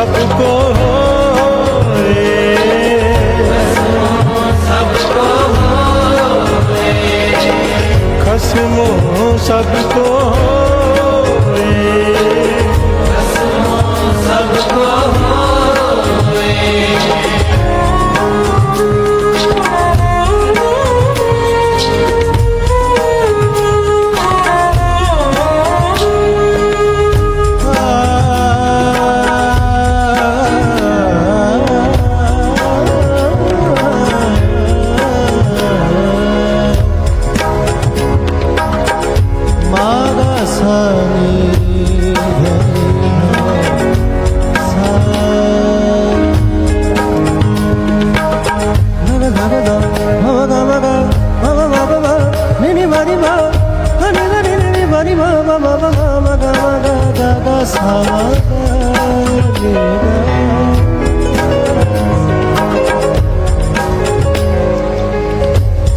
सबको होए, सबको होए, खस्मो सबको होए, खस्मो सबको होए।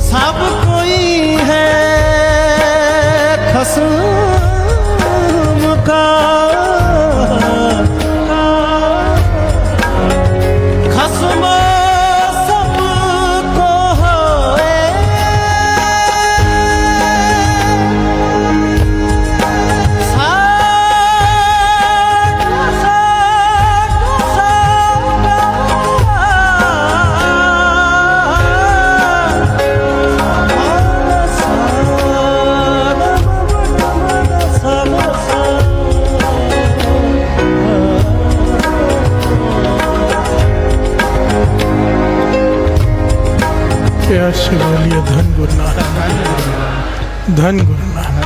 सब कोई है खस्म का, खस्म सबको होए, बोलिए धन गुरु नानक, धन गुरु नानक।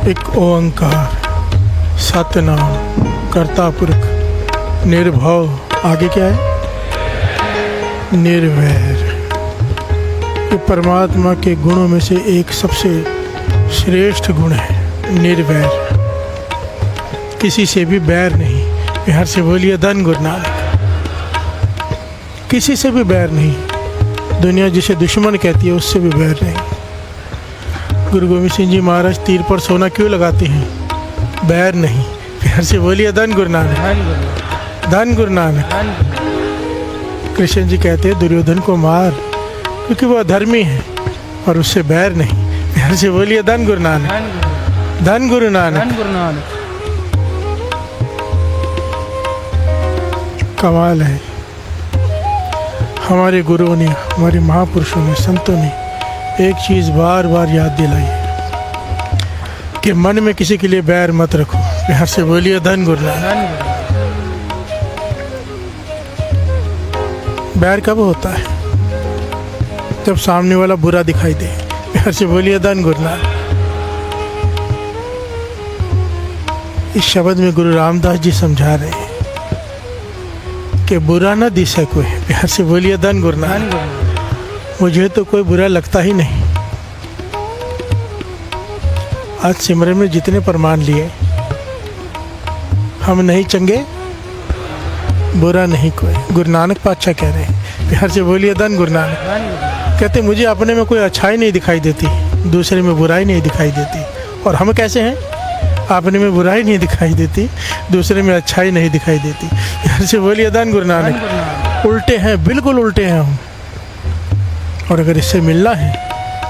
एक ओंकार सतनाम कर्ता पुरख निर्भव, आगे क्या है? निर्वैर। ये परमात्मा के गुणों में से एक सबसे श्रेष्ठ गुण है, निर्वैर। किसी से भी बैर नहीं। बिहार से बोलिए धन गुरु नानक। किसी से भी बैर नहीं। दुनिया जिसे दुश्मन कहती है उससे भी बैर नहीं। गुरु गोविंद सिंह जी महाराज तीर पर सोना क्यों लगाते हैं? बैर नहीं। बिहार से बोलिए धन गुरु नानक, धन गुरु नानक। कृष्ण जी कहते हैं दुर्योधन को मार क्योंकि वह अधर्मी है, और उससे बैर नहीं। बिहार से बोलिए धन गुरु नानक, धन गुरु नानक। कमाल है। हमारे गुरुओं ने, हमारे महापुरुषों ने, संतों ने एक चीज़ बार बार याद दिलाई है कि मन में किसी के लिए बैर मत रखो। बिहार से बोलिए धन गुरु नानक। बैर कब होता है? जब सामने वाला बुरा दिखाई दे। बिहार से बोलिए धन गुरु नानक। इस शब्द में गुरु रामदास जी समझा रहे हैं कि बुरा न दिसे कोई। बिहार से बोलिए धन गुरु नानक। मुझे तो कोई बुरा लगता ही नहीं। आज सिमरन में जितने प्रमाण लिए, हम नहीं चंगे, बुरा नहीं कोई। गुरु नानक पातशाह कह रहे हैं। बिहार से बोलिए धन गुरु नानक। कहते मुझे अपने में कोई अच्छाई नहीं दिखाई देती, दूसरे में बुराई नहीं दिखाई देती। और हम कैसे हैं? अपने में बुराई नहीं दिखाई देती, दूसरे में अच्छाई नहीं दिखाई देती। बिहार से बोलिए धन गुरु नानक। उल्टे हैं, बिल्कुल उल्टे हैं हम। और अगर इससे मिलना है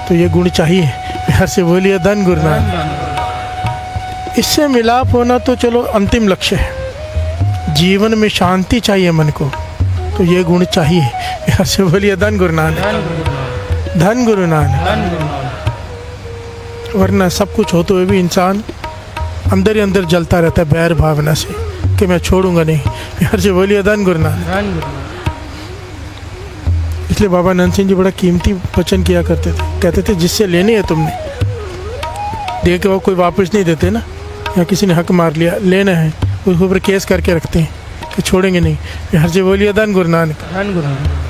तो ये गुण चाहिए। बिहार से बोलिए धन गुरु नानक। इससे मिलाप होना तो चलो अंतिम लक्ष्य है। जीवन में शांति चाहिए मन को, तो ये गुण चाहिए। बिहार से बोलिए धन गुरु नानक, धन गुरु नानक। वरना सब कुछ होते हुए भी इंसान अंदर ही अंदर जलता रहता है बैर भावना से कि मैं छोड़ूंगा नहीं। बिहार से बोलिए धन गुरु नानक। इसलिए बाबा नंद सिंह जी बड़ा कीमती वचन किया करते थे। कहते थे जिससे लेनी है तुमने, दे के वो कोई वापस नहीं देते ना, या किसी ने हक मार लिया, लेना है, उसके ऊपर केस करके रखते हैं कि छोड़ेंगे नहीं। बिहार से बोलिए धन गुरु नानक।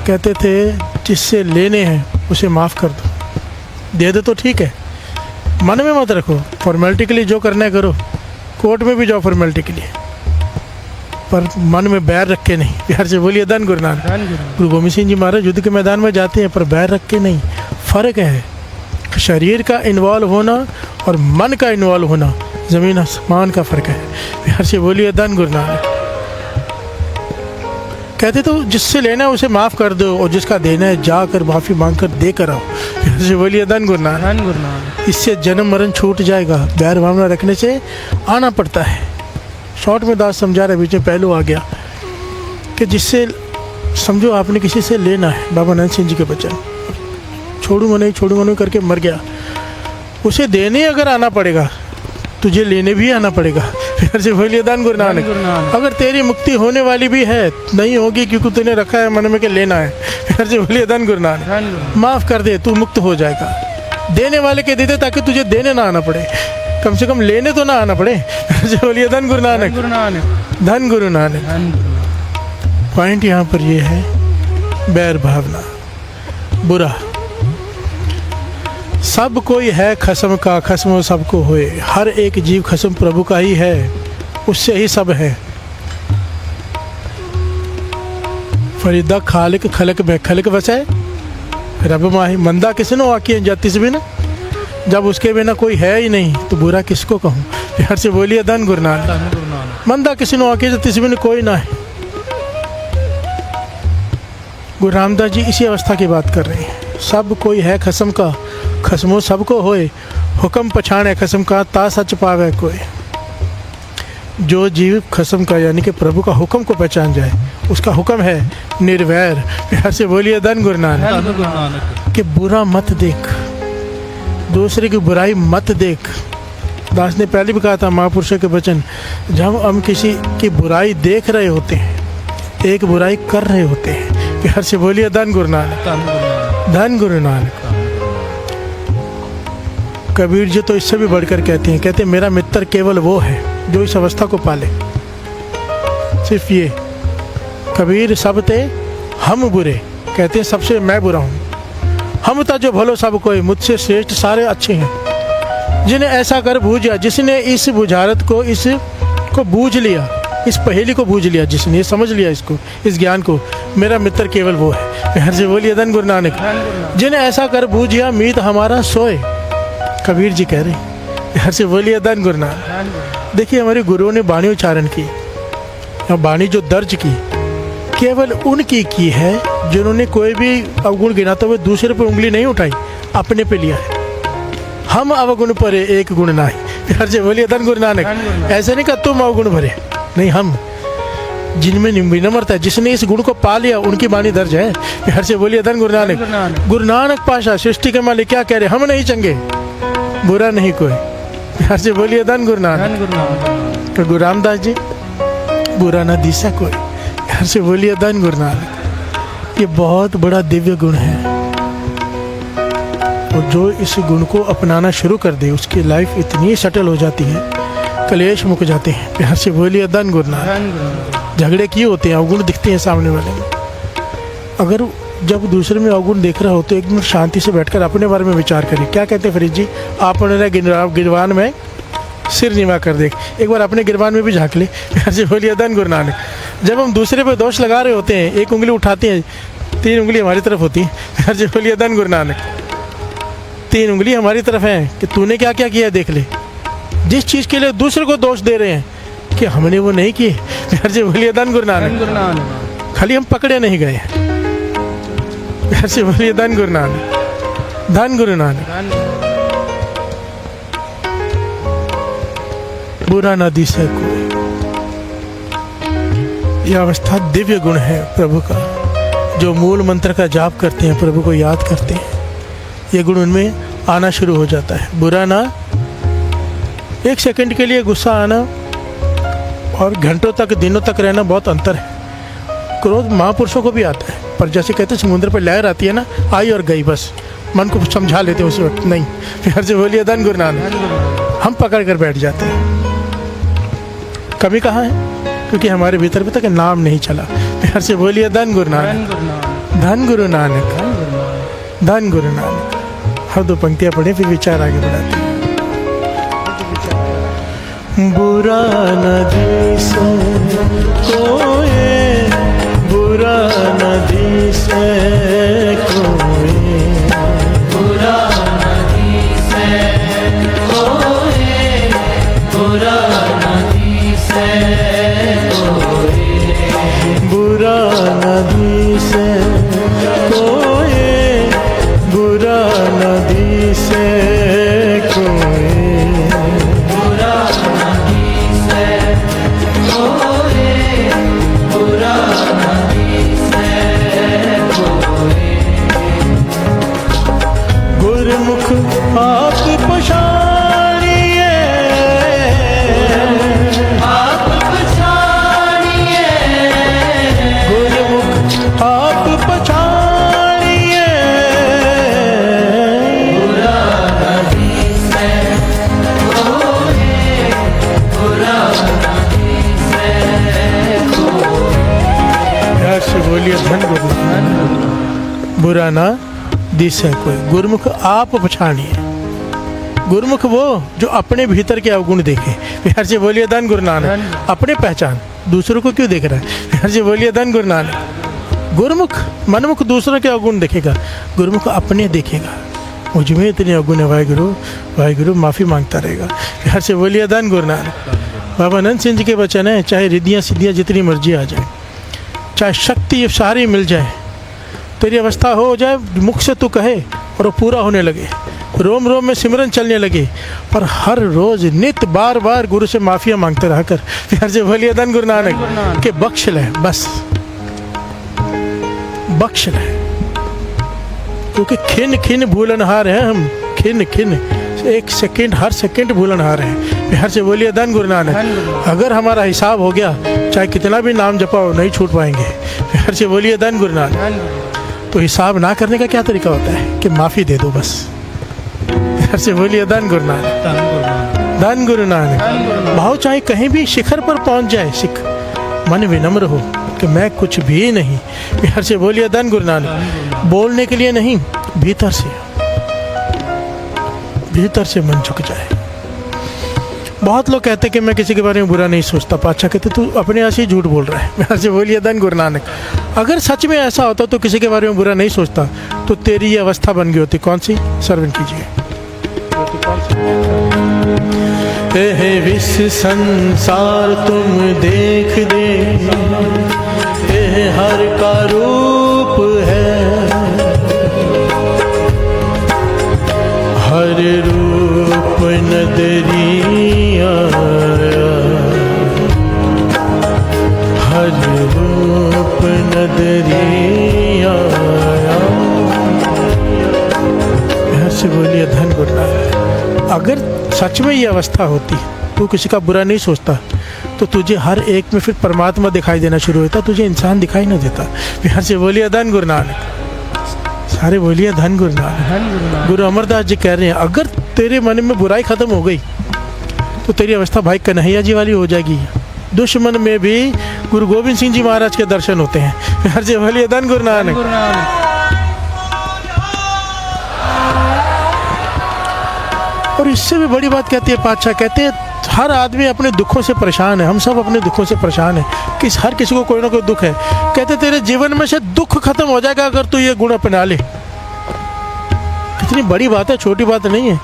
कहते थे जिससे लेने हैं उसे माफ़ कर दो, दे दो तो ठीक है, मन में मत रखो। फॉर्मेलिटी के लिए जो करना है करो, कोर्ट में भी जाओ फॉर्मेलिटी के लिए, पर मन में बैर रख के नहीं। बिहार से बोलिए धन गुरु नानक। गुरु गोविंद सिंह जी महाराज युद्ध के मैदान में जाते हैं पर बैर रख के नहीं। फ़र्क है शरीर का इन्वॉल्व होना और मन का इन्वॉल्व होना, ज़मीन आसमान का फ़र्क है। प्यार से बोलिए धन गुरु नानक। कहते तो जिससे लेना है उसे माफ़ कर दो और जिसका देना है जाकर माफ़ी मांग कर दे कर आओ। प्यार से बोलिए धन गुरु नानक। धन गुरु नानक। इससे जन्म मरण छूट जाएगा। बैर भावना रखने से आना पड़ता है। शॉर्ट में दास समझा रहे, बीच में पहलू आ गया कि जिससे समझो आपने किसी से लेना है, बाबा नानक सिंह जी के बचन, छोड़ूंगा नहीं करके मर गया, उसे देने अगर आना पड़ेगा तुझे लेने भी आना पड़ेगा। फिर से बोलिए धन गुरु नानक। अगर तेरी मुक्ति होने वाली भी है नहीं होगी क्योंकि तूने रखा है मन में कि लेना है। फिर से बोलिए धन गुरु नानक। माफ़ कर दे, तू मुक्त हो जाएगा। देने वाले के दे दे ताकि तुझे देने ना आना पड़े, कम से कम लेने तो ना आना पड़े। फिर से बोलिए धन गुरु नानक। धन गुरु नानक। पॉइंट यहाँ पर ये है, बैर भावना बुरा। सब कोई है खस्म का, खस्म सबको होए। हर एक जीव खस्म प्रभु का ही है, उससे ही सब है। फरीदा खालिक खलक में खलक वसे रब माही। मंदा किसने आकी जाती भी ना, जब उसके बिना कोई है ही नहीं तो बुरा किसको कहूँ। प्यार से बोलिए धन गुरु नानक। मंदा किसने आकी जाती भी कोई ना है। गुरु रामदास जी इसी अवस्था की बात कर रहे हैं। सब कोई है खस्म का, खस्मो सबको होए। हुक्म पछाणे खस्म का, ता सच पावे कोई। जो जीव खस्म का यानी कि प्रभु का हुक्म को पहचान जाए, उसका हुक्म है निर्वैर। प्यार से बोलिए धन गुरु नानक। कि बुरा मत देख, दूसरे की बुराई मत देख। दास ने पहले भी कहा था महापुरुषों के वचन, जब हम किसी की बुराई देख रहे होते हैं, एक बुराई कर रहे होते हैं। प्यार से बोलिए धन गुरु नानक। धन गुरु नानक। कबीर जी तो इससे भी बढ़कर कहते हैं, मेरा मित्र केवल वो है जो इस अवस्था को पाले। सिर्फ ये कबीर सब ते हम बुरे, कहते हैं सबसे मैं बुरा हूँ। हम ता जो भलो सब कोई, मुझसे श्रेष्ठ सारे अच्छे हैं। जिन्हें ऐसा कर बूझा, जिसने इस बुझारत को, इसको बूझ लिया, इस पहेली को बूझ लिया, जिसने समझ लिया इसको, इस ज्ञान को, मेरा मित्र केवल वो है। प्यार से बोलिए धन गुरु नानक। जिन्हें ऐसा कर बूझिया मीत हमारा सोए। कबीर जी कह रहे हैं। प्यार से बोलिए धन गुरु नानक। देखिए हमारे गुरुओं ने वाणी उच्चारण की, वाणी जो दर्ज की केवल उनकी की है जिन्होंने कोई भी अवगुण गिनाते हुए दूसरे पर उंगली नहीं उठाई, अपने पे लिया है। हम अवगुण भरे एक गुण नाही। प्यार से बोलिए धन गुरु नानक। ऐसे नहीं कहा तुम अवगुण भरे, नहीं, हम जिनमें विनम्रता है, जिसने इस गुण को पा लिया उनकी वाणी दर्ज है। प्यार से बोलिए धन गुरु नानक। गुरु नानक पाशा सृष्टि के मालिक क्या कह रहे, हम नहीं चंगे, बुरा नहीं कोई। प्यार से बोलिए धन गुरु नानक। तो गुरु रामदास जी, बुरा ना दिशा कोई। प्यार से बोलिए धन गुरु नानक। ये बहुत बड़ा दिव्य गुण है और जो इस गुण को अपनाना शुरू कर दे उसकी लाइफ इतनी सेटल हो जाती है, कलेश मुक जाते हैं। प्यार से बोलिए धन गुरु नानक। झगड़े किए होते हैं, अवगुण दिखते हैं सामने वाले में। अगर जब दूसरे में अवगुण देख रहा हो तो एक मिनट शांति से बैठकर अपने बारे में विचार करिए। क्या कहते हैं फरीद जी, आपने गिरवान में सिर नीवा कर देख, एक बार अपने गिरवान में भी झांक ले। प्यार से बोलिए धन गुरु नानक। जब हम दूसरे पे दोष लगा रहे होते हैं, एक उंगली उठाते हैं, 3 उंगली हमारी तरफ होती है। प्यार से बोलिए धन गुरु नानक। 3 उंगली हमारी तरफ है कि तूने क्या क्या किया देख ले। जिस चीज़ के लिए दूसरे को दोष दे रहे हैं कि हमने वो नहीं किए। प्यार से बोलिए धन गुरु नानक। खाली हम पकड़े नहीं गए। प्यार से बोलिए धन गुरु नानक। धन गुरु नानक। बुरा न दिसे कोई। यह अवस्था दिव्य गुण है प्रभु का। जो मूल मंत्र का जाप करते हैं, प्रभु को याद करते हैं, ये गुण उनमें आना शुरू हो जाता है। बुरा ना, एक सेकंड के लिए गुस्सा आना और घंटों तक दिनों तक रहना बहुत अंतर है। क्रोध महापुरुषों को भी आता है, पर जैसे कहते हैं समुद्र पर लहर आती है ना, आई और गई, बस मन को समझा लेते हैं उस वक्त। नहीं, प्यार से बोलिए धन गुरु नानक। हम पकड़ कर बैठ जाते हैं। कमी कहाँ है? क्योंकि हमारे भीतर भी तक नाम नहीं चला। प्यार से बोलिए धन गुरु नानक। धन गुरु नानक। धन गुरु नानक। हर 2 पंक्तियाँ पढ़े फिर विचार आगे बढ़ाते हैं। बुरा नदी से कोई, बुरा नदी से कोई, बुरा नदी से कोई, बुरा नदी से कोई, बुरा नदी से कोई, बुरा नदी से कोई। गुरमुख आप पछाड़िए, आप पछाड़िए, गुरमुख आप पछाड़िए। बुरा नदी से कोई, बुरा नदी से कोई। प्यार से बोलिए धन गुरु। बुरा ना दिस है कोई, गुरमुख आप पछाड़िए। गुरमुख वो जो अपने भीतर के अवगुण देखे। प्यार से बोलिए धन गुरु नानक। अपने पहचान, दूसरों को क्यों देख रहा है? प्यार से बोलिए धन गुरु नानक। गुरमुख मनमुख दूसरों के अवगुण देखेगा, गुरमुख अपने देखेगा। मुझ में इतने अवगुण है वाहिगुरु, वाहिगुरु माफ़ी मांगता रहेगा। प्यार से बोलिए धन गुरु नानक। बाबा नंद सिंह जी के वचन है, चाहे रिद्धियाँ सिद्धियाँ जितनी मर्जी आ जाए, चाहे शक्ति सारी मिल जाए, तेरी अवस्था हो जाए मुख से तू कहे और वो पूरा होने लगे, रोम रोम में सिमरन चलने लगे, पर हर रोज नित बार बार गुरु से माफिया मांगते रह कर। प्यार से बोलिए धन गुरु नानक के बख्श ले, बस बख्श ले। क्योंकि खिन खिन भूलनहार हैं हम, खिन खिन एक सेकंड, हर सेकंड भूलनहार हैं। प्यार से बोलिए धन गुरु नानक। अगर हमारा हिसाब हो गया, चाहे कितना भी नाम जपाओ नहीं छूट पाएंगे। प्यार से बोलिए धन गुरु नानक। तो हिसाब ना करने का क्या तरीका होता है कि माफ़ी दे दो बस। प्यार से बोलिए धन गुरु नानक। धन गुरु नानक। भाव चाहे कहीं भी शिखर पर पहुंच जाए, सिख मन विनम्र हो कि मैं कुछ भी नहीं। प्यार से बोलिए धन गुरु नानक। बोलने के लिए नहीं, भीतर से मन झुक जाए। बहुत लोग कहते हैं कि मैं किसी के बारे में बुरा नहीं सोचता। पातशाह कहते तू अपने यहाँ से ही झूठ बोल रहा है। प्यार से बोलिए धन गुरु नानक। अगर सच में ऐसा होता तो किसी के बारे में बुरा नहीं सोचता, तो तेरी ये अवस्था बन गई होती। कौन सी? श्रवण कीजिए। हे विष संसार तुम देख दे, हे हर का रूप है, हर रूप नदरिया, हर रूप नदरिया। ऐसे बोलिए धन गुरु नानक। अगर सच में ये अवस्था होती, तू किसी का बुरा नहीं सोचता, तो तुझे हर एक में फिर परमात्मा दिखाई देना शुरू होता, तुझे इंसान दिखाई ना देता। प्यार से बोलिए धन गुरु नानक। सारे बोलिए धन गुरु नानक। गुरु अमरदास जी कह रहे हैं, अगर तेरे मन में बुराई खत्म हो गई तो तेरी अवस्था भाई कन्हैया जी वाली हो जाएगी। दुश्मन में भी गुरु गोविंद सिंह जी महाराज के दर्शन होते हैं। प्यार से बोलिए धन गुरु नानक। और इससे भी बड़ी बात कहती है पातशाह, कहते हैं हर आदमी अपने दुखों से परेशान है। हम सब अपने दुखों से परेशान है, हर किसी को कोई ना कोई दुख है। कहते तेरे जीवन में से दुख खत्म हो जाएगा अगर तू ये गुण अपना ले। कितनी बड़ी बात है, छोटी बात नहीं है।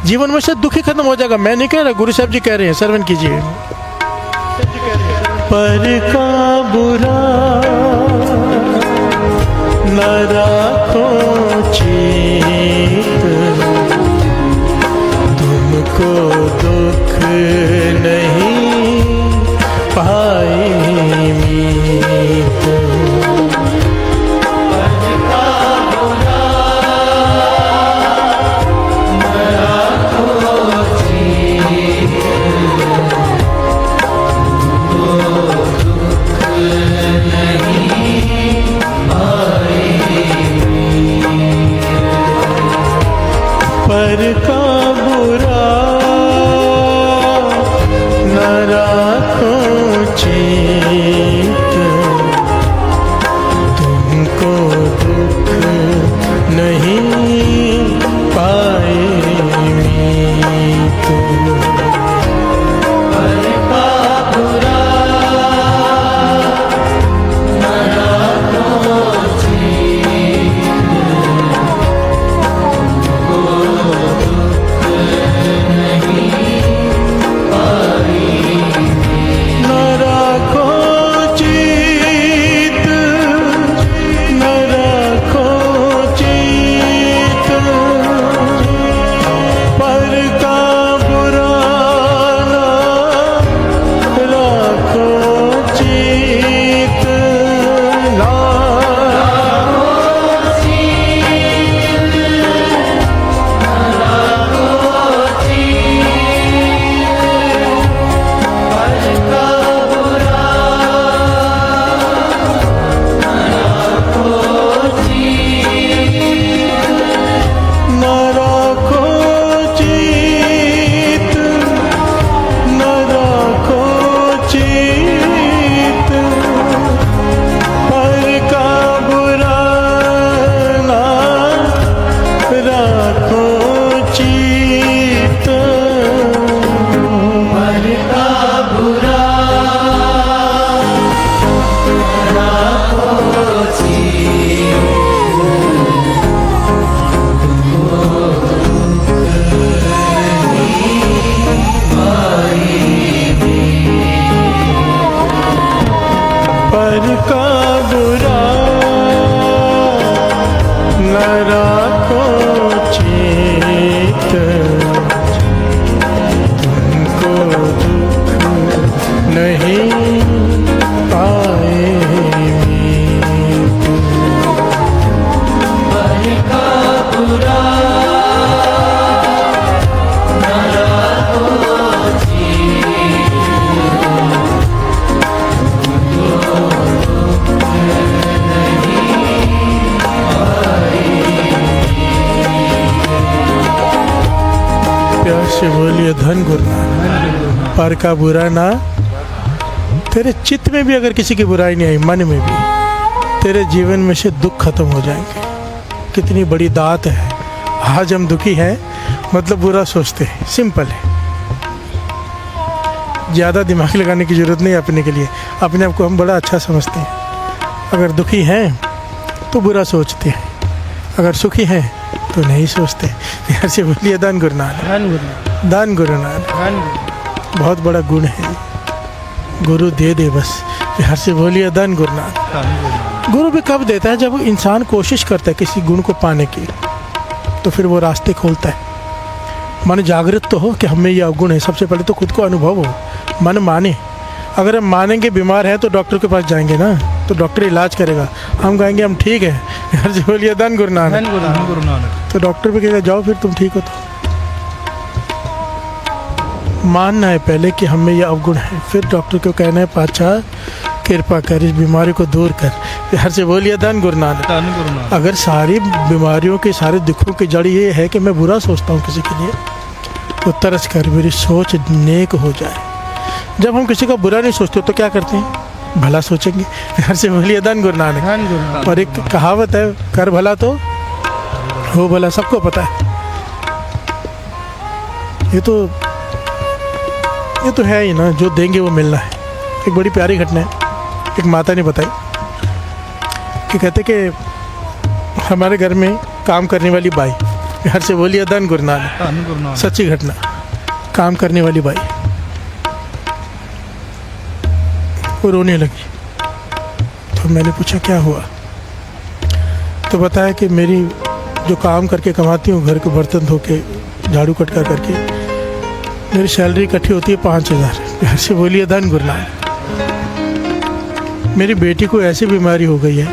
जीवन में से दुख ही खत्म हो जाएगा। मैं नहीं कह रहा, गुरु साहब जी कह रहे हैं, श्रवण कीजिए। पर का बुरा न राखो चेत, तुमको दुख नहीं पाई मीत। पर का बुरा राखो चित पर का बुरा राखो चित पर का बुरा न राखो चित तुमको दुख नहीं पाएगी पर का बुरा न राखो चित प्यार से बोलिए धन गुरु नानक। पर का बुरा ना, तेरे चित्त में भी अगर किसी की बुराई नहीं आई, मन में भी, तेरे जीवन में से दुख खत्म हो जाएंगे। कितनी बड़ी दात है। आज हम दुखी हैं मतलब बुरा सोचते हैं, सिंपल है। ज़्यादा दिमाग लगाने की ज़रूरत नहीं अपने के लिए। अपने आप को हम बड़ा अच्छा समझते हैं। अगर दुखी हैं तो बुरा सोचते हैं, अगर सुखी हैं तो नहीं सोचते। प्यार से बोलिए दान गुरु नानक। दान गुरु नानक बहुत बड़ा गुण है। गुरु दे दे बस। प्यार से बोलिए दान गुरु नानक। गुरु भी कब देता है? जब इंसान कोशिश करता है किसी गुण को पाने की, तो फिर वो रास्ते खोलता है। मन जागृत तो हो कि हमें ये अवगुण है। सबसे पहले तो खुद को अनुभव हो, मन माने। अगर हम मानेंगे बीमार है तो डॉक्टर के पास जाएंगे ना, तो डॉक्टर इलाज करेगा। हम कहेंगे हम ठीक है, प्यार से बोलिए दान गुरु नानक। तो डॉक्टर भी कहेगा जाओ फिर तुम ठीक हो। तो मानना है पहले कि हमें यह अवगुण है, फिर डॉक्टर को कहना है पातशाह कृपा कर इस बीमारी को दूर कर। प्यार से बोलिए दान गुरु नानक। अगर सारी बीमारियों के सारे दुखों की जड़ ये है कि मैं बुरा सोचता हूँ किसी के लिए, तो तरस कर मेरी सोच नेक हो जाए। जब हम किसी का बुरा नहीं सोचते तो क्या करते हैं? भला सोचेंगे। प्यार से बोलिए दान गुरु नानक। और एक कहावत है, कर भला तो हो भला। सबको पता है। ये तो है ही ना, जो देंगे वो मिलना है। एक बड़ी प्यारी घटना है, एक माता ने बताई कि कहते कि हमारे घर में काम करने वाली बाई, प्यार से बोलिए दान गुरु नानक, सच्ची घटना, काम करने वाली बाई वो रोने लगी। तो मैंने पूछा क्या हुआ? तो बताया कि मेरी जो काम करके कमाती हूँ, घर के बर्तन धो के झाड़ू कटका करके, मेरी सैलरी इकट्ठी होती है 5,000। प्यार से बोलिए दान गुरु नानक। मेरी बेटी को ऐसी बीमारी हो गई है,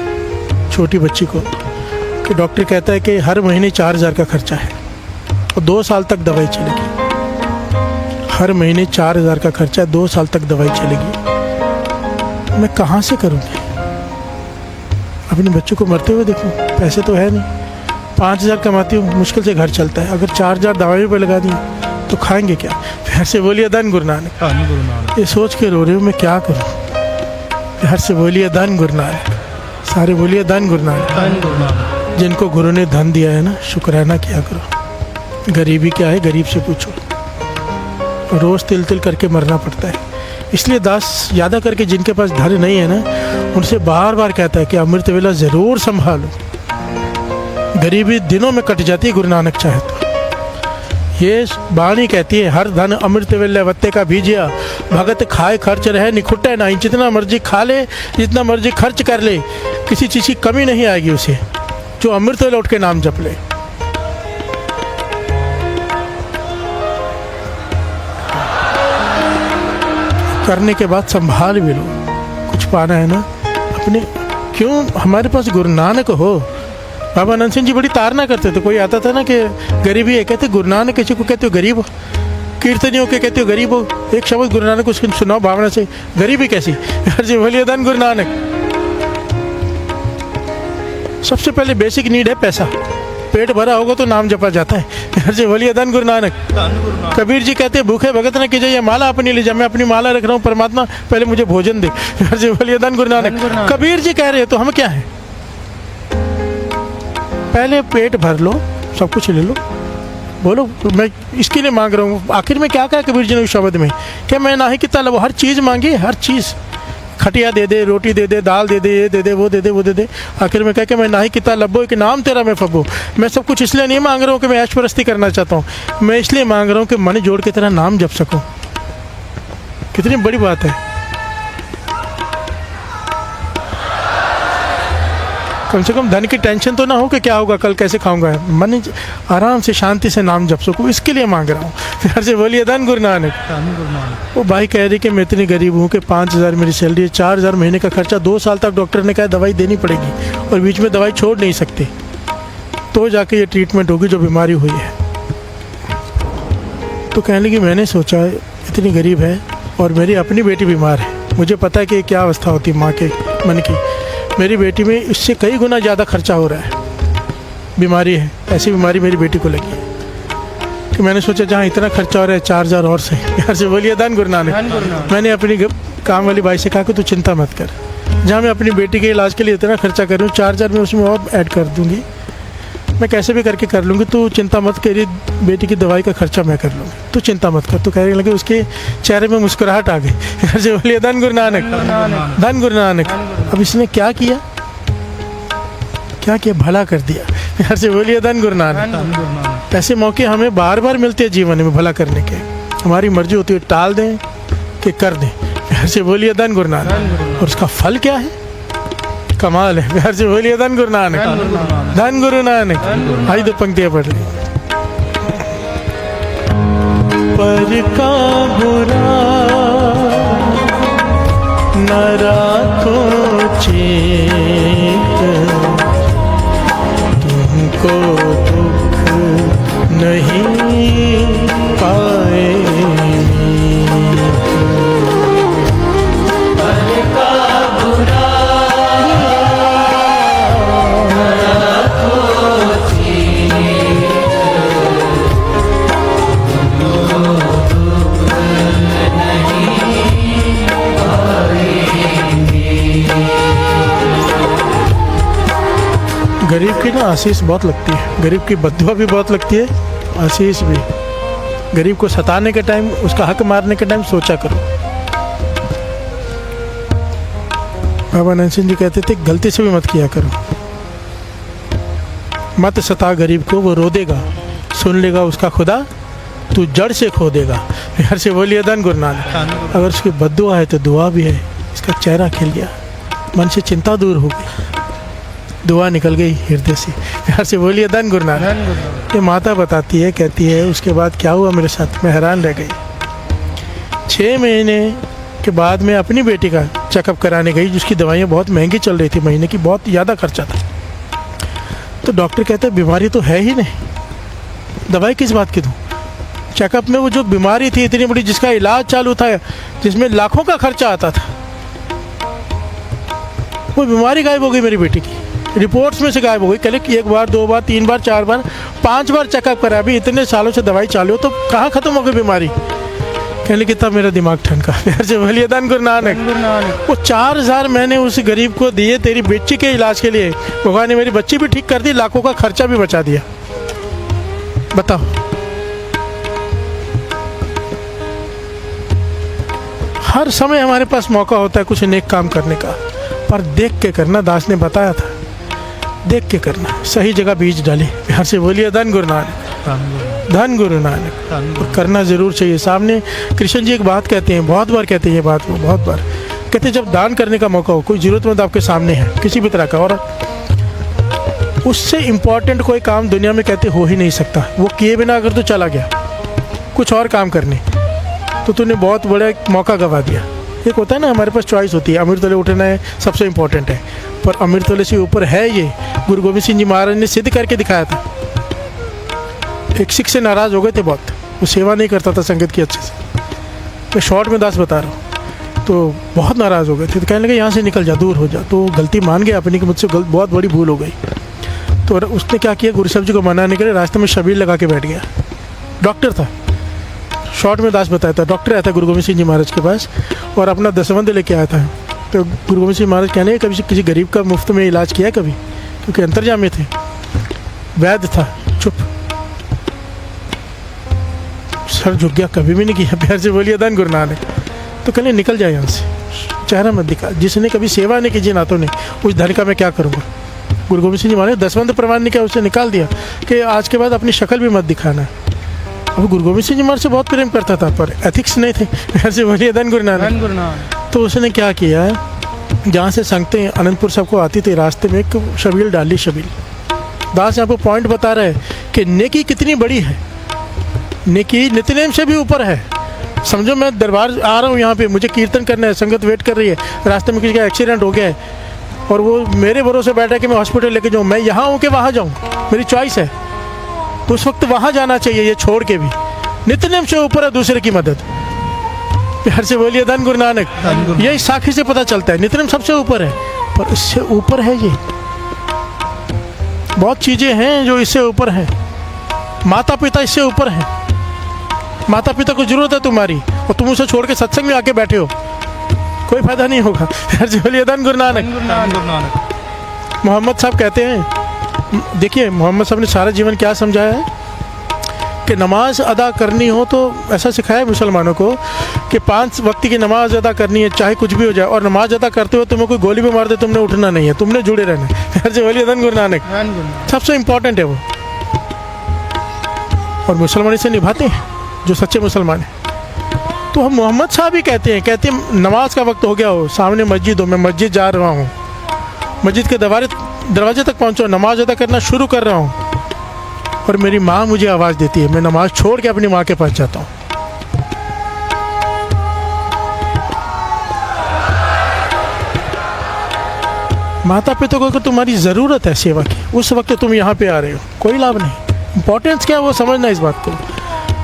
छोटी बच्ची को, कि डॉक्टर कहता है कि हर महीने 4,000 का खर्चा है और 2 साल तक दवाई चलेगी। हर महीने 4,000 का खर्चा है, 2 साल तक दवाई चलेगी। मैं कहाँ से करूँगी? अपने बच्चों को मरते हुए देखूँ? पैसे तो है नहीं। 5,000 कमाती हूँ, मुश्किल से घर चलता है। अगर 4,000 दवाई पर लगा दी तो खाएंगे क्या? प्यार से बोलिए दान गुरु नानक। ये सोच के रो रही हूँ मैं क्या करूँ? प्यार से बोलिए दान गुरु नानक। सारे बोलिए दान गुरु नानक। जिनको गुरु ने धन दिया है ना, शुक्राना किया करो। गरीबी क्या है, गरीब से पूछो। रोज़ तिल तिल करके मरना पड़ता है। इसलिए दास यादा करके जिनके पास धन नहीं है ना, उनसे बार बार कहता है कि अमृत वेला ज़रूर संभालो। गरीबी दिनों में कट जाती है गुरु नानक चाहे तो। ये बाणी कहती है, हर धन अमृत वेले वत्ते का बीजिया, भगत खाए खर्च रहे निखुटे नहीं। जितना मर्जी खा ले, जितना मर्जी खर्च कर ले, किसी चीज़ की कमी नहीं आएगी उसे, जो अमृत वेले उठ के नाम जप ले। करने के बाद संभाल भी लो। कुछ पाना है ना अपने, क्यों? हमारे पास गुरु नानक हो। बाबा आनंद सिंह जी बड़ी तारना करते थे। कोई आता था ना कि गरीबी है, कहते गुरु नानक किसी को कहते हो गरीब हो, कीर्तनियों के कहते हो गरीब हो। एक शब्द गुरु नानक उसकी सुनाओ भावना से, गरीबी कैसी? हर जी बोलिए दान गुरु नानक। सबसे पहले बेसिक नीड है पैसा। पेट भरा होगा तो नाम जपा जाता है। हर जी बोलिए दान गुरु नानक। कबीर जी कहते हैं भूखे भगत न कीजिए, माला अपनी लीजिए। मैं अपनी माला रख रहा हूँ, परमात्मा पहले मुझे भोजन दे। हर जी बोलिए दान गुरु नानक। कबीर जी कह रहे हैं तो हम क्या हैं? पहले पेट भर लो, सब कुछ ले लो, बोलो मैं इसके लिए मांग रहा हूँ। आखिर में क्या कहा कबीर जी ने उस शब्द में कि मैं ना ही कि तलब, हर चीज़ मांगी, हर चीज़, खटिया दे दे, रोटी दे दे, दाल दे दे, ये दे दे, वो दे दे, वो दे दे। आखिर में कह के मैं ना ही किता लब्बो कि नाम तेरा मैं फब्बो। मैं सब कुछ इसलिए नहीं मांग रहा हूँ कि मैं ऐश परस्ती करना चाहता हूँ, मैं इसलिए मांग रहा हूँ कि मन जोड़ के तेरा नाम जप सकूँ। कितनी बड़ी बात है। कम से कम धन की टेंशन तो ना हो कि क्या होगा, कल कैसे खाऊंगा, मन आराम से शांति से नाम जप सकूँ, इसके लिए मांग रहा हूँ। फिर से बोलिए धन गुरु नानक। वो भाई कह रही कि मैं इतनी गरीब हूँ कि 5,000 मेरी सैलरी है, 4,000 महीने का खर्चा, 2 साल तक डॉक्टर ने कहा दवाई देनी पड़ेगी और बीच में दवाई छोड़ नहीं सकते, तो जाके ये ट्रीटमेंट होगी जो बीमारी हुई है। तो कहने लगी मैंने सोचा इतनी गरीब है और मेरी अपनी बेटी बीमार है, मुझे पता है कि क्या अवस्था होती है माँ के मन की। मेरी बेटी में इससे कई गुना ज़्यादा खर्चा हो रहा है, बीमारी है, ऐसी बीमारी मेरी बेटी को लगी है कि मैंने सोचा जहाँ इतना खर्चा हो रहा है 4,000 और से। यार से बोलिए धन गुरु नानक। मैंने अपनी काम वाली भाई से कहा कि तू चिंता मत कर, जहाँ मैं अपनी बेटी के इलाज के लिए इतना खर्चा कर रही हूँ, 4,000 में उसमें और ऐड कर दूँगी, मैं कैसे भी करके कर लूँगी, तू चिंता मत करी, बेटी की दवाई का खर्चा मैं कर लूँगी, तू चिंता मत कर। तो कहने लगे, उसके चेहरे में मुस्कुराहट आ गई। यार से बोलिए धन गुरु नानक, धन गुरु नानक। अब इसने क्या किया, क्या किया, भला कर दिया। यार से बोलिए धन गुरु नानक। ऐसे मौके हमें बार बार मिलते हैं जीवन में भला करने के, हमारी मर्जी होती है टाल दें कि कर दें। यार से बोलिए धन गुरु नानक। और उसका फल क्या है, कमाल है। यार से बोलिए धन गुरु नानक, धन गुरु नानक। आई 2 पंक्तियां पढ़ ली। पर का बुरा न राखो चेत, तुमको दुख नहीं पाए। पर का बुरा गरीब की ना आशीष बहुत लगती है, गरीब की बद्दुआ भी बहुत लगती है, आशीष भी। गरीब को सताने के टाइम, उसका हक मारने के टाइम सोचा करो। बाबा नंद सिंह जी कहते थे गलती से भी मत किया करो, मत सता गरीब को, वो रो देगा, सुन लेगा उसका खुदा, तू जड़ से खो देगा। यार से बोलिए धन गुरु नानक। अगर उसकी बद्दुआ है तो दुआ भी है। इसका चेहरा खिल गया, मन से चिंता दूर हो गई, दुआ निकल गई हृदय से। यार से बोलिए धन गुरु नानक। ये माता बताती है, कहती है उसके बाद क्या हुआ मेरे साथ, मैं हैरान रह गई। 6 महीने के बाद मैं अपनी बेटी का चेकअप कराने गई, जिसकी दवाइयाँ बहुत महंगी चल रही थी, महीने की बहुत ज़्यादा खर्चा था। तो डॉक्टर कहते हैं बीमारी तो है ही नहीं, दवाई किस बात की दूँ। चेकअप में वो जो बीमारी थी इतनी बड़ी, जिसका इलाज चालू था, जिसमें लाखों का खर्चा आता था, वो बीमारी गायब हो गई मेरी बेटी की, रिपोर्ट्स में से गायब हो गई। कल 1 बार 2 बार 3 बार 4 बार 5 बार चेकअप करा, अभी इतने सालों से दवाई चालू हो, तो कहाँ ख़त्म हो गई बीमारी। कहने की तब मेरा दिमाग ठनका। फिर से बोलिए धन गुरु नानक। वो 4,000 मैंने उस गरीब को दिए तेरी बच्ची के इलाज के लिए, भगवान ने मेरी बच्ची भी ठीक कर दी, लाखों का खर्चा भी बचा दिया। बताओ, हर समय हमारे पास मौका होता है कुछ नेक काम करने का, पर देख के करना। दास ने बताया था, देख के करना, सही जगह बीज डाले। यहाँ से बोलिए धन गुरु नानक, धन गुरु नानक। और करना ज़रूर चाहिए। सामने कृष्ण जी एक बात कहते हैं, बहुत बार कहते हैं ये बात, वो बहुत बार कहते हैं, जब दान करने का मौका हो, कोई ज़रूरतमंद आपके सामने है किसी भी तरह का, और उससे इम्पॉर्टेंट कोई काम दुनिया में कहते हो ही नहीं सकता, वो किए बिना अगर तो चला गया कुछ और काम करने, तो तूने बहुत बड़ा एक मौका गंवा दिया। एक होता है ना, हमारे पास चॉइस होती है, अमृत तले उठना है सबसे इम्पोर्टेंट है, पर अमृत तले से ऊपर है ये। गुरु गोविंद सिंह जी महाराज ने सिद्ध करके दिखाया था। एक सिख से नाराज़ हो गए थे बहुत, वो सेवा नहीं करता था संगत की अच्छे से, मैं शॉर्ट में दास बता रहा हूँ। तो बहुत नाराज़ हो गए थे, तो कहने लगे यहाँ से निकल जा, दूर हो जा। तो गलती मान गया अपनी कि मुझसे बहुत बड़ी भूल हो गई। तो उसने क्या किया, गुरु साहब जी को मनाने के लिए रास्ते में शबीर लगा के बैठ गया। डॉक्टर था, शॉर्ट में दास बताया था, डॉक्टर आया था गुरु गोविंद सिंह जी महाराज के पास और अपना दसवंध लेके आया था। तो गुरु गोविंद सिंह महाराज कहने कभी किसी गरीब का मुफ्त में इलाज किया कभी, क्योंकि अंतर्जामी थे, वैद्य था, चुप। सर झुक गया, कभी भी नहीं किया, प्यार से बोलिए धन गुरु नानक। तो कहने निकल जाए यहाँ से, चेहरा मत दिखा, जिसने कभी सेवा नहीं की जिन हाथों ने, उस धन का मैं क्या करूँगा। गुरु गोविंद सिंह जी महाराज दसवंत प्रमाण नहीं किया, उसे निकाल दिया कि आज के बाद अपनी शक्ल भी मत दिखाना। अब गुरु गोविंद सिंह जी महाराज से बहुत प्रेम करता था, पर एथिक्स नहीं थे। प्यार से बोलिए धन गुरु नानक। तो उसने क्या किया, जहाँ से संगतें अनंतपुर साहब को आती थी, रास्ते में एक शबील डाली। शबील दास यहाँ पर पॉइंट बता रहे हैं कि नेकी कितनी बड़ी है, नेकी नित्यनेम से भी ऊपर है। समझो मैं दरबार आ रहा हूँ, यहाँ पे मुझे कीर्तन करना है, संगत वेट कर रही है, रास्ते में किसी का एक्सीडेंट हो गया है और वो मेरे भरोसे बैठा है कि मैं हॉस्पिटल लेके जाऊँ, मैं यहाँ हूँ कि वहाँ जाऊँ, मेरी चॉइस है। तो उस वक्त वहाँ जाना चाहिए, ये छोड़ के भी। नित्यनेम से ऊपर है दूसरे की मदद। प्यार से बोलिए धन गुरु नानक। यही साखी से पता चलता है, नित्यनेम सबसे ऊपर है, पर इससे ऊपर है ये। बहुत चीज़ें हैं जो इससे ऊपर हैं। माता पिता इससे ऊपर हैं। माता पिता को जरूरत है तुम्हारी, और तुम उसे छोड़ के सत्संग में आके बैठे हो, कोई फायदा नहीं होगा। प्यार से बोलिए धन गुरु नानक। मोहम्मद साहब कहते हैं, देखिए मोहम्मद साहब ने सारा जीवन क्या समझाया है कि नमाज अदा करनी हो तो ऐसा सिखाया है मुसलमानों को कि 5 वक्त की नमाज अदा करनी है, चाहे कुछ भी हो जाए। और नमाज अदा करते हुए तुम्हें कोई गोली भी मार दे, तुमने उठना नहीं है, तुमने जुड़े रहना है। प्यार से बोलिए धन गुरु नानक। सबसे इम्पोर्टेंट है वो, और मुसलमान इसे निभाते हैं जो सच्चे मुसलमान हैं। तो हम मोहम्मद साहब ही कहते हैं नमाज का वक्त हो गया हो, सामने मस्जिद हो, मैं मस्जिद जा रहा हूँ, मस्जिद के दरवाजे तक पहुँचो, नमाज अदा करना शुरू कर रहा हूँ, और मेरी माँ मुझे आवाज़ देती है, मैं नमाज छोड़ के अपनी माँ के पास जाता हूँ। माता पिता को तुम्हारी ज़रूरत है सेवा की, उस वक्त तुम यहाँ पे आ रहे हो, कोई लाभ नहीं। इंपॉर्टेंस क्या है वो समझना इस बात को।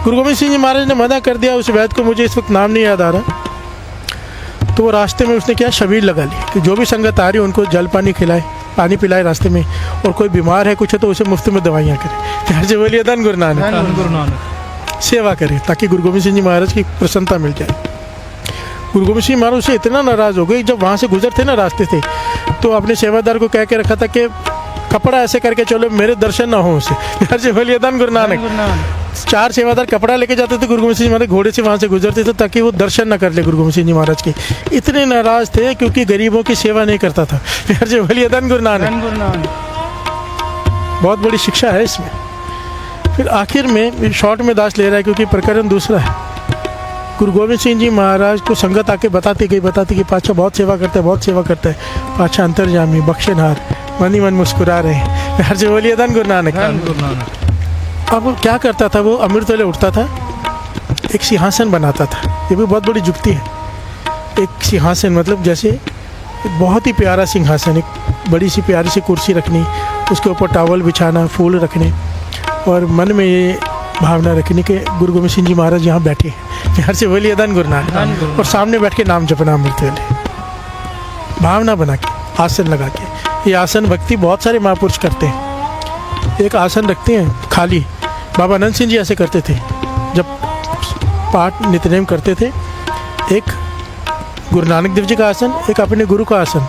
गुरु गोविंद सिंह जी महाराज ने मना कर दिया उस वैद्य को, मुझे इस वक्त नाम नहीं याद आ रहा। तो वो रास्ते में उसने क्या शबीर लगा ली कि जो भी संगत आ रही है उनको जल पानी खिलाए, पानी पिलाए रास्ते में, और कोई बीमार है कुछ है तो उसे मुफ्त में दवाइयाँ करे। प्यार से बोलिए धन गुरु नानक। सेवा करे ताकि गुरु गोविंद सिंह जी महाराज की प्रसन्नता मिल जाए। गुरु गोविंद सिंह महाराज से इतना नाराज़ हो गए, जब वहाँ से गुजरते ना रास्ते से, तो अपने सेवादार को कह के रखा था कि कपड़ा ऐसे करके चलो मेरे दर्शन ना हो उसे। प्यार से बोलिए धन गुरु नानक। 4 सेवादार कपड़ा लेके जाते थे, गुरु गोविंद सिंह जी महाराज घोड़े से वहाँ से गुजरते थे ताकि वो दर्शन ना कर ले गुरु गोविंद सिंह जी महाराज के। इतने नाराज थे क्योंकि गरीबों की सेवा नहीं करता था। प्यार से बोलिए धन गुरु नानक। बहुत बड़ी शिक्षा है इसमें। फिर आखिर में शॉर्ट में दास ले रहा है क्योंकि प्रकरण दूसरा है। गुरु गोविंद सिंह जी महाराज को संगत आके बताती कि पाछा बहुत सेवा करता है, पाछा अंतर्जामी बख्शनहार, मन ही मन मुस्कुरा रहे हैं। प्यार से बोलिए धन गुरु नानक। अब वो क्या करता था, वो अमृत वेले उठता था, एक सिंहासन बनाता था। ये भी बहुत बड़ी जुक्ति है। एक सिंहासन मतलब जैसे एक बहुत ही प्यारा सिंहासन, एक बड़ी सी प्यारी सी कुर्सी रखनी, उसके ऊपर टॉवल बिछाना, फूल रखने, और मन में ये भावना रखनी कि गुरु गोविंद सिंह जी महाराज यहाँ बैठे हैं। प्यार से बोलिए धन गुरु नानक। और सामने बैठ के नाम जपना अमृत वेले, भावना बना के, आसन लगा के। ये आसन भक्ति बहुत सारे महापुरुष करते हैं। एक आसन रखते हैं खाली, बाबा अनंत सिंह जी ऐसे करते थे जब पाठ नित्यनेम करते थे। एक गुरु नानक देव जी का आसन, एक अपने गुरु का आसन,